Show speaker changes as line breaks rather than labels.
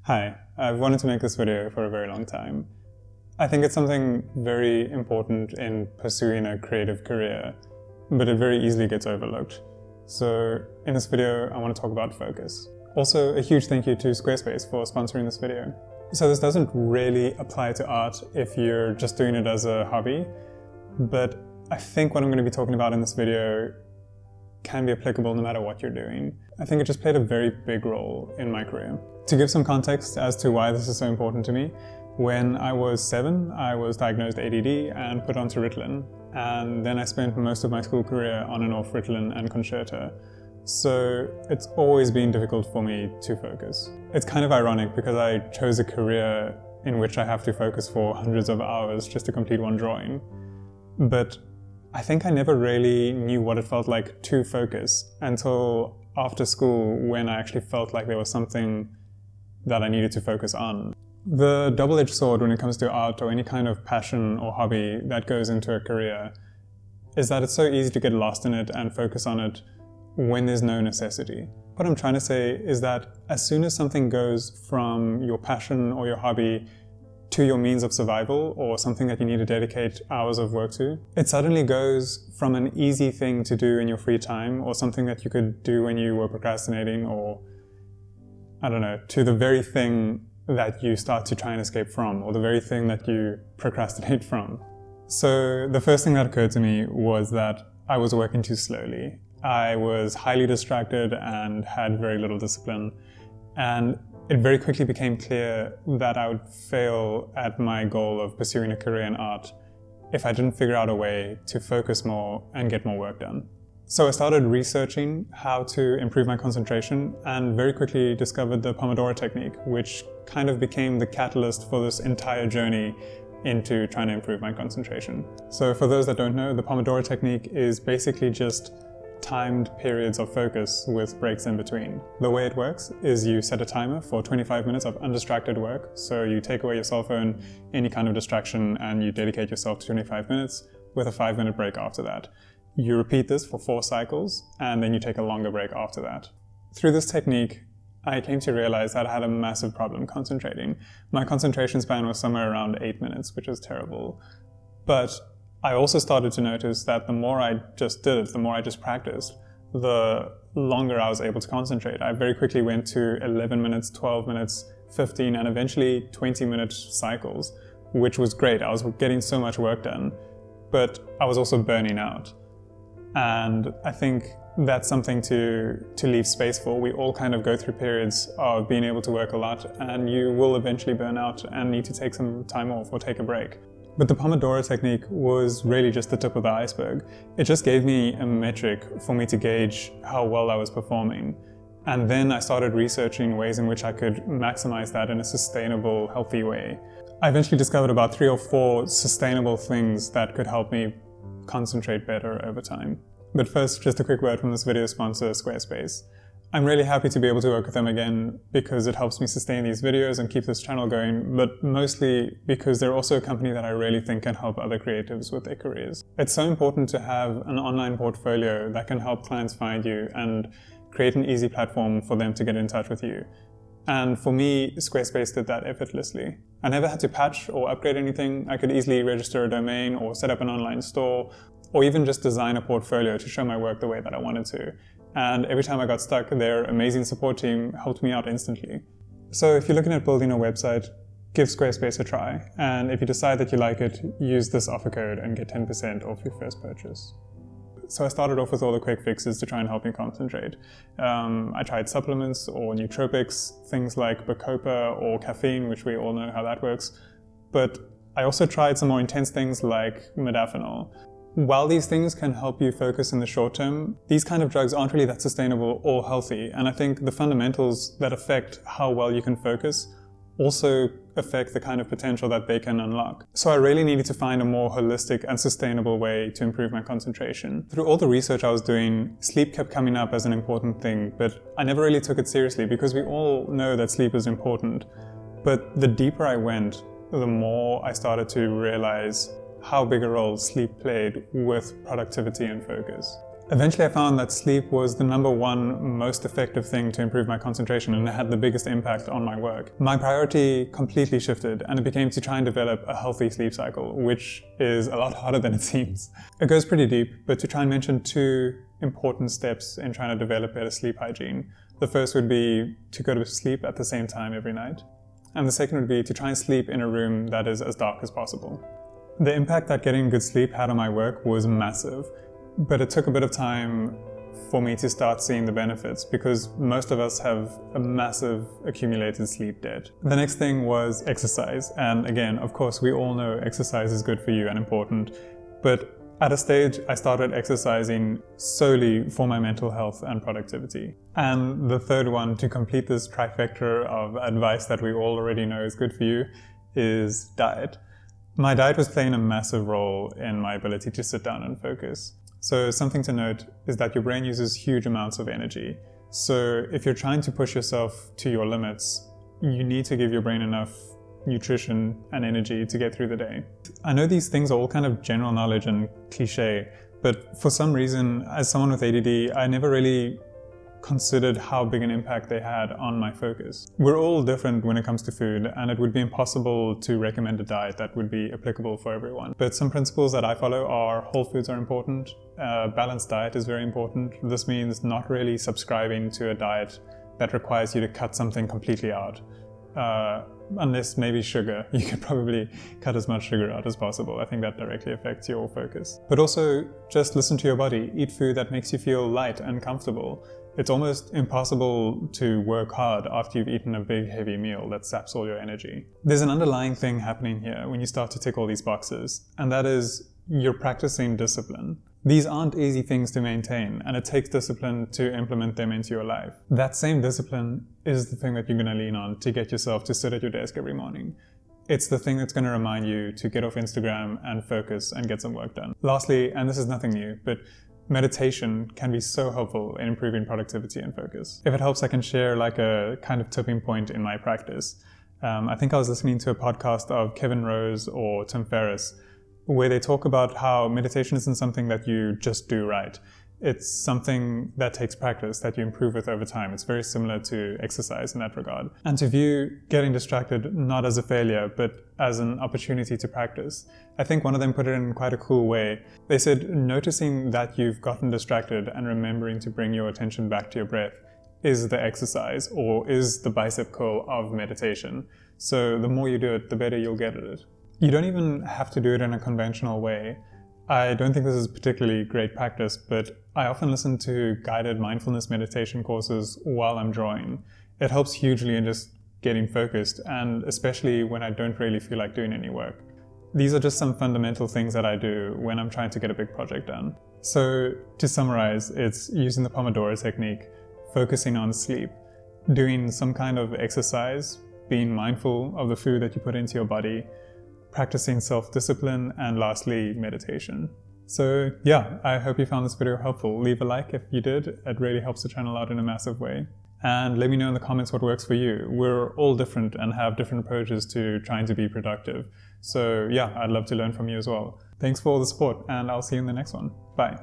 Hi, I've wanted to make this video for a very long time. I think it's something very important in pursuing a creative career, but it very easily gets overlooked. So in this video, I want to talk about focus. Also, a huge thank you to Squarespace for sponsoring this video. So this doesn't really apply to art if you're just doing it as a hobby, but I think what I'm going to be talking about in this video can be applicable no matter what you're doing. I think it just played a very big role in my career. To give some context as to why this is so important to me, when I was 7, I was diagnosed ADD and put onto Ritalin, and then I spent most of my school career on and off Ritalin and Concerta. So it's always been difficult for me to focus. It's kind of ironic because I chose a career in which I have to focus for hundreds of hours just to complete one drawing. But I think I never really knew what it felt like to focus until after school, when I actually felt like there was something that I needed to focus on. The double-edged sword when it comes to art or any kind of passion or hobby that goes into a career is that it's so easy to get lost in it and focus on it when there's no necessity. What I'm trying to say is that as soon as something goes from your passion or your hobby to your means of survival or something that you need to dedicate hours of work to, it suddenly goes from an easy thing to do in your free time or something that you could do when you were procrastinating or, I don't know, to the very thing that you start to try and escape from or the very thing that you procrastinate from. So the first thing that occurred to me was that I was working too slowly. I was highly distracted and had very little discipline, and it very quickly became clear that I would fail at my goal of pursuing a career in art if I didn't figure out a way to focus more and get more work done. So I started researching how to improve my concentration and very quickly discovered the Pomodoro Technique, which kind of became the catalyst for this entire journey into trying to improve my concentration. So for those that don't know, the Pomodoro Technique is basically just timed periods of focus with breaks in between. The way it works is you set a timer for 25 minutes of undistracted work. So you take away your cell phone, any kind of distraction, and you dedicate yourself to 25 minutes with a 5-minute break after that. You repeat this for 4 cycles, and then you take a longer break after that. Through this technique, I came to realize that I had a massive problem concentrating. My concentration span was somewhere around 8 minutes, which is terrible. But I also started to notice that the more I just did it, the more I just practiced, the longer I was able to concentrate. I very quickly went to 11 minutes, 12 minutes, 15, and eventually 20-minute cycles, which was great. I was getting so much work done, but I was also burning out. And I think that's something to leave space for. We all kind of go through periods of being able to work a lot, and you will eventually burn out and need to take some time off or take a break. But the Pomodoro Technique was really just the tip of the iceberg. It just gave me a metric for me to gauge how well I was performing. And then I started researching ways in which I could maximize that in a sustainable, healthy way. I eventually discovered about 3 or 4 sustainable things that could help me concentrate better over time. But first, just a quick word from this video sponsor, Squarespace. I'm really happy to be able to work with them again because it helps me sustain these videos and keep this channel going, but mostly because they're also a company that I really think can help other creatives with their careers. It's so important to have an online portfolio that can help clients find you and create an easy platform for them to get in touch with you. And for me, Squarespace did that effortlessly. I never had to patch or upgrade anything. I could easily register a domain or set up an online store, or even just design a portfolio to show my work the way that I wanted to. And every time I got stuck, their amazing support team helped me out instantly. So if you're looking at building a website, give Squarespace a try. And if you decide that you like it, use this offer code and get 10% off your first purchase. So I started off with all the quick fixes to try and help me concentrate. I tried supplements or nootropics, things like bacopa or caffeine, which we all know how that works. But I also tried some more intense things like modafinil. While these things can help you focus in the short term, these kind of drugs aren't really that sustainable or healthy. And I think the fundamentals that affect how well you can focus also affect the kind of potential that they can unlock. So I really needed to find a more holistic and sustainable way to improve my concentration. Through all the research I was doing, sleep kept coming up as an important thing, but I never really took it seriously because we all know that sleep is important. But the deeper I went, the more I started to realize how big a role sleep played with productivity and focus. Eventually I found that sleep was the number one most effective thing to improve my concentration, and it had the biggest impact on my work. My priority completely shifted, and it became to try and develop a healthy sleep cycle, which is a lot harder than it seems. It goes pretty deep, but to try and mention 2 important steps in trying to develop better sleep hygiene. The first would be to go to sleep at the same time every night. And the second would be to try and sleep in a room that is as dark as possible. The impact that getting good sleep had on my work was massive. But it took a bit of time for me to start seeing the benefits, because most of us have a massive accumulated sleep debt. The next thing was exercise. And again, of course, we all know exercise is good for you and important. But at a stage, I started exercising solely for my mental health and productivity. And the third one, to complete this trifecta of advice that we all already know is good for you, is diet. My diet was playing a massive role in my ability to sit down and focus. So something to note is that your brain uses huge amounts of energy. So if you're trying to push yourself to your limits, you need to give your brain enough nutrition and energy to get through the day. I know these things are all kind of general knowledge and cliche, but for some reason, as someone with ADD, I never really considered how big an impact they had on my focus. We're all different when it comes to food, and it would be impossible to recommend a diet that would be applicable for everyone. But some principles that I follow are whole foods are important, balanced diet is very important. This means not really subscribing to a diet that requires you to cut something completely out. Unless maybe sugar, you could probably cut as much sugar out as possible. I think that directly affects your focus. But also, just listen to your body. Eat food that makes you feel light and comfortable. It's almost impossible to work hard after you've eaten a big, heavy meal that saps all your energy. There's an underlying thing happening here when you start to tick all these boxes, and that is you're practicing discipline. These aren't easy things to maintain, and it takes discipline to implement them into your life. That same discipline is the thing that you're going to lean on to get yourself to sit at your desk every morning. It's the thing that's going to remind you to get off Instagram and focus and get some work done. Lastly, and this is nothing new, but meditation can be so helpful in improving productivity and focus. If it helps, I can share like a kind of tipping point in my practice. I think I was listening to a podcast of Kevin Rose or Tim Ferriss, where they talk about how meditation isn't something that you just do right. It's something that takes practice, that you improve with over time. It's very similar to exercise in that regard. And to view getting distracted not as a failure, but as an opportunity to practice. I think one of them put it in quite a cool way. They said, noticing that you've gotten distracted and remembering to bring your attention back to your breath is the exercise, or is the bicep curl of meditation. So the more you do it, the better you'll get at it. You don't even have to do it in a conventional way. I don't think this is particularly great practice, but I often listen to guided mindfulness meditation courses while I'm drawing. It helps hugely in just getting focused, and especially when I don't really feel like doing any work. These are just some fundamental things that I do when I'm trying to get a big project done. So to summarize, it's using the Pomodoro Technique, focusing on sleep, doing some kind of exercise, being mindful of the food that you put into your body, practicing self-discipline, and lastly, meditation. So yeah, I hope you found this video helpful. Leave a like if you did. It really helps the channel out in a massive way. And let me know in the comments what works for you. We're all different and have different approaches to trying to be productive. So yeah, I'd love to learn from you as well. Thanks for all the support, and I'll see you in the next one. Bye.